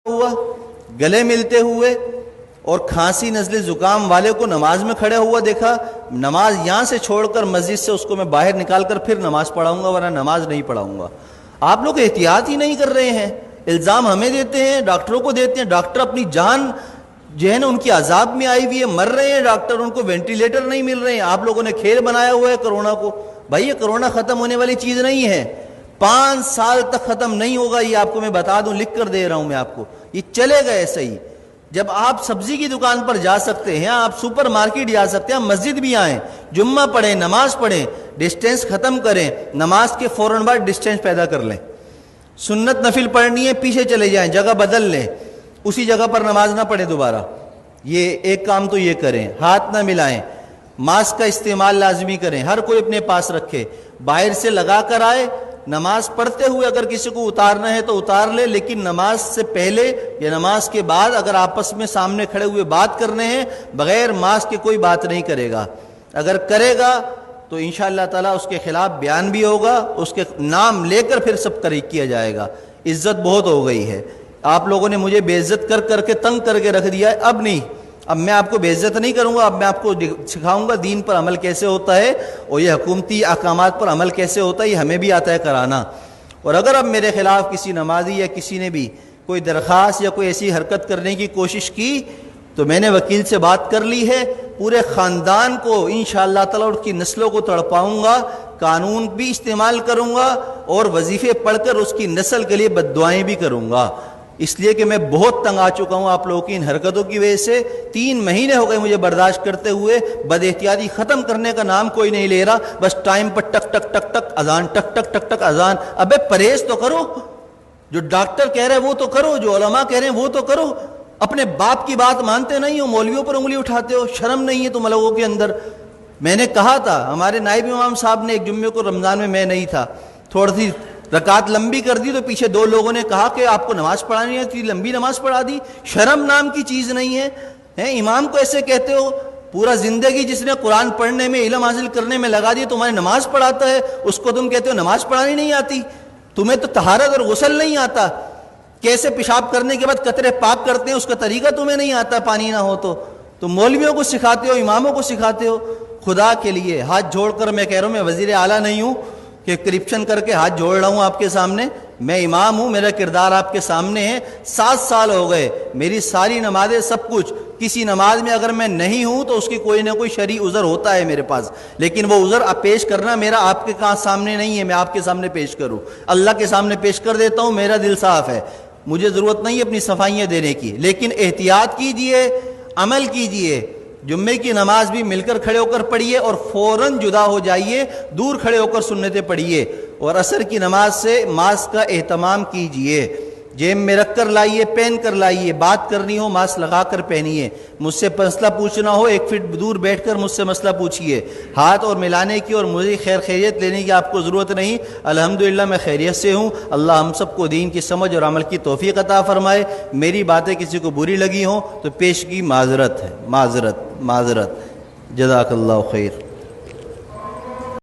ہوا گلے ملتے ہوئے اور کھانسی نزلے زکام والے کو نماز میں کھڑے ہوا دیکھا، نماز یہاں سے چھوڑ کر مسجد سے اس کو میں باہر نکال کر پھر نماز پڑھاؤں گا، ورنہ نماز نہیں پڑھاؤں گا۔ آپ لوگ احتیاط ہی نہیں کر رہے ہیں، الزام ہمیں دیتے ہیں، ڈاکٹروں کو دیتے ہیں، ڈاکٹر اپنی جان جو ہے نا ان کی عذاب میں آئی ہوئی ہے، مر رہے ہیں ڈاکٹر، ان کو وینٹیلیٹر نہیں مل رہے ہیں۔ آپ لوگوں نے کھیل بنایا ہوا ہے کرونا کو۔ بھائی یہ کرونا ختم ہونے والی چیز نہیں ہے، 5 سال تک ختم نہیں ہوگا، یہ آپ کو میں بتا دوں، لکھ کر دے رہا ہوں میں آپ کو، یہ چلے گا ایسے ہی۔ جب آپ سبزی کی دکان پر جا سکتے ہیں، آپ سپر مارکیٹ جا سکتے ہیں، مسجد بھی آئیں، جمعہ پڑھیں، نماز پڑھیں، ڈسٹینس ختم کریں، نماز کے فوراً بعد ڈسٹینس پیدا کر لیں۔ سنت نفل پڑھنی ہے، پیچھے چلے جائیں، جگہ بدل لیں، اسی جگہ پر نماز نہ پڑھیں دوبارہ۔ یہ ایک کام تو یہ کریں، ہاتھ نہ ملائیں، ماسک کا استعمال لازمی کریں، ہر کوئی اپنے پاس رکھے، باہر سے لگا کر آئے، نماز پڑھتے ہوئے اگر کسی کو اتارنا ہے تو اتار لے، لیکن نماز سے پہلے یا نماز کے بعد اگر آپس میں سامنے کھڑے ہوئے بات کرنے ہیں، بغیر ماسک کے کوئی بات نہیں کرے گا۔ اگر کرے گا تو انشاءاللہ تعالیٰ اس کے خلاف بیان بھی ہوگا، اس کے نام لے کر پھر سب کیا جائے گا۔ عزت بہت ہو گئی ہے، آپ لوگوں نے مجھے بے عزت کر کر کے تنگ کر کے رکھ دیا ہے، اب نہیں، اب میں آپ کو بے عزت نہیں کروں گا، اب میں آپ کو سکھاؤں گا دین پر عمل کیسے ہوتا ہے، اور یہ حکومتی احکامات پر عمل کیسے ہوتا ہے، یہ ہمیں بھی آتا ہے کرانا۔ اور اگر اب میرے خلاف کسی نمازی یا کسی نے بھی کوئی درخواست یا کوئی ایسی حرکت کرنے کی کوشش کی تو میں نے وکیل سے بات کر لی ہے، پورے خاندان کو انشاءاللہ تعالیٰ اور کی نسلوں کو تڑپاؤں گا، قانون بھی استعمال کروں گا، اور وظیفے پڑھ کر اس کی نسل کے لیے بددعائیں بھی کروں گا، اس لیے کہ میں بہت تنگ آ چکا ہوں آپ لوگوں کی ان حرکتوں کی وجہ سے۔ 3 مہینے ہو گئے مجھے برداشت کرتے ہوئے، بد احتیاطی ختم کرنے کا نام کوئی نہیں لے رہا، بس ٹائم پر ٹک ٹک ٹک ٹک اذان، ٹک ٹک ٹک ٹک اذان۔ ابے پرہیز تو کرو، جو ڈاکٹر کہہ رہے ہیں وہ تو کرو، جو علماء کہہ رہے ہیں وہ تو کرو، اپنے باپ کی بات مانتے نہیں ہو، مولویوں پر انگلی اٹھاتے ہو، شرم نہیں ہے تم لوگوں کے اندر۔ میں نے کہا تھا، ہمارے نائب امام صاحب نے ایک جمعے کو رمضان میں نہیں تھا، تھوڑی سی رکعت لمبی کر دی تو پیچھے 2 لوگوں نے کہا کہ آپ کو نماز پڑھانی ہے، اتنی لمبی نماز پڑھا دی، شرم نام کی چیز نہیں ہے، امام کو ایسے کہتے ہو؟ پورا زندگی جس نے قرآن پڑھنے میں، علم حاصل کرنے میں لگا دی، تمہاری نماز پڑھاتا ہے، اس کو تم کہتے ہو نماز پڑھانی نہیں آتی؟ تمہیں تو طہارت اور غسل نہیں آتا، کیسے پیشاب کرنے کے بعد قطرے پاک کرتے ہیں اس کا طریقہ تمہیں نہیں آتا، پانی نہ ہو تو تم مولویوں کو سکھاتے ہو، اماموں کو سکھاتے ہو۔ خدا کے لیے ہاتھ جوڑ کر میں کہہ رہا ہوں، میں وزیر اعلیٰ نہیں ہوں کہ کرپشن کر کے ہاتھ جوڑ رہا ہوں آپ کے سامنے، میں امام ہوں، میرا کردار آپ کے سامنے ہے۔ 7 سال ہو گئے، میری ساری نمازیں سب کچھ، کسی نماز میں اگر میں نہیں ہوں تو اس کی کوئی نہ کوئی شرعی عذر ہوتا ہے میرے پاس، لیکن وہ عذر پیش کرنا میرا آپ کے سامنے نہیں ہے، میں آپ کے سامنے پیش کروں، اللہ کے سامنے پیش کر دیتا ہوں، میرا دل صاف ہے، مجھے ضرورت نہیں ہے اپنی صفائیاں دینے کی۔ لیکن احتیاط کیجئے، عمل کیجئے، جمعے کی نماز بھی مل کر کھڑے ہو کر پڑھیے اور فوراً جدا ہو جائیے، دور کھڑے ہو کر سنتیں پڑھیے، اور عصر کی نماز سے ماسک کا اہتمام کیجئے، جیب میں رکھ کر لائیے، پہن کر لائیے، بات کرنی ہو ماسک لگا کر پہنیے، مجھ سے مسئلہ پوچھنا ہو 1 فٹ دور بیٹھ کر مجھ سے مسئلہ پوچھیے، ہاتھ اور ملانے کی اور مجھے خیریت لینے کی آپ کو ضرورت نہیں، الحمدللہ میں خیریت سے ہوں۔ اللہ ہم سب کو دین کی سمجھ اور عمل کی توفیق عطا فرمائے۔ میری باتیں کسی کو بری لگی ہوں تو پیش کی معذرت ہے، معذرت، جزاک اللہ خیر۔